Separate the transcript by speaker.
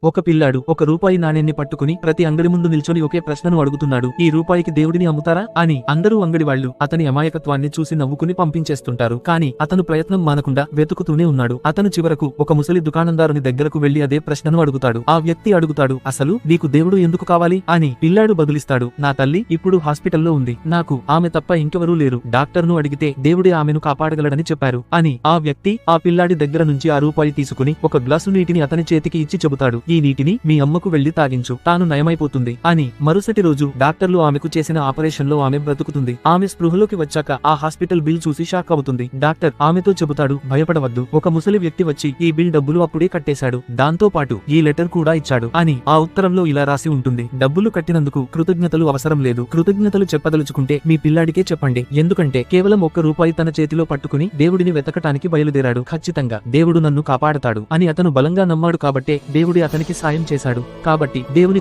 Speaker 1: ఒక పిల్లాడు ఒక రూపాయి నాణ్యాన్ని పట్టుకుని ప్రతి అంగడి ముందు నిల్చొని ఒకే ప్రశ్నను అడుగుతున్నాడు. ఈ రూపాయికి దేవుడిని అమ్ముతారా అని. అందరూ అంగడి వాళ్ళు అతని అమాయకత్వాన్ని చూసి నవ్వుకుని పంపించేస్తుంటారు. కానీ అతను ప్రయత్నం మానకుండా వెతుకుతూనే ఉన్నాడు. అతను చివరకు ఒక ముసలి దుకాణందారుని దగ్గరకు వెళ్లి అదే ప్రశ్నను అడుగుతాడు. ఆ వ్యక్తి అడుగుతాడు, అసలు నీకు దేవుడు ఎందుకు కావాలి అని. పిల్లాడు బదులిస్తాడు, నా తల్లి ఇప్పుడు హాస్పిటల్లో ఉంది. నాకు ఆమె తప్ప ఇంకెవరూ లేరు. డాక్టర్ను అడిగితే దేవుడే ఆమెను కాపాడగలడని చెప్పారు అని. ఆ వ్యక్తి ఆ పిల్లాడి దగ్గర నుంచి ఆ రూపాయి తీసుకుని ఒక గ్లాసు నీటిని అతని చేతికి ఇచ్చి చెబుతాడు, ఈ నీటిని మీ అమ్మకు వెళ్లి తాగించు, తాను నయమైపోతుంది అని. మరుసటి రోజు డాక్టర్లు ఆమెకు చేసిన ఆపరేషన్ లో ఆమె బ్రతుకుతుంది. ఆమె స్పృహలోకి వచ్చాక ఆ హాస్పిటల్ బిల్ చూసి షాక్ అవుతుంది. డాక్టర్ ఆమెతో చెబుతాడు, భయపడవద్దు, ఒక ముసలి వ్యక్తి వచ్చి ఈ బిల్ డబ్బులు అప్పుడే కట్టేశాడు, దాంతో పాటు ఈ లెటర్ కూడా ఇచ్చాడు అని. ఆ ఉత్తరంలో ఇలా రాసి ఉంటుంది, డబ్బులు కట్టినందుకు కృతజ్ఞతలు అవసరం లేదు. కృతజ్ఞతలు చెప్పదలుచుకుంటే మీ పిల్లాడికే చెప్పండి. ఎందుకంటే కేవలం ఒక్క రూపాయి తన చేతిలో పట్టుకుని దేవుడిని వెతకటానికి బయలుదేరాడు. ఖచ్చితంగా దేవుడు నన్ను కాపాడతాడు అని అతను బలంగా నమ్మాడు కాబట్టే దేవుడి అతనికి సాయం చేశాడు. కాబట్టి దేవుని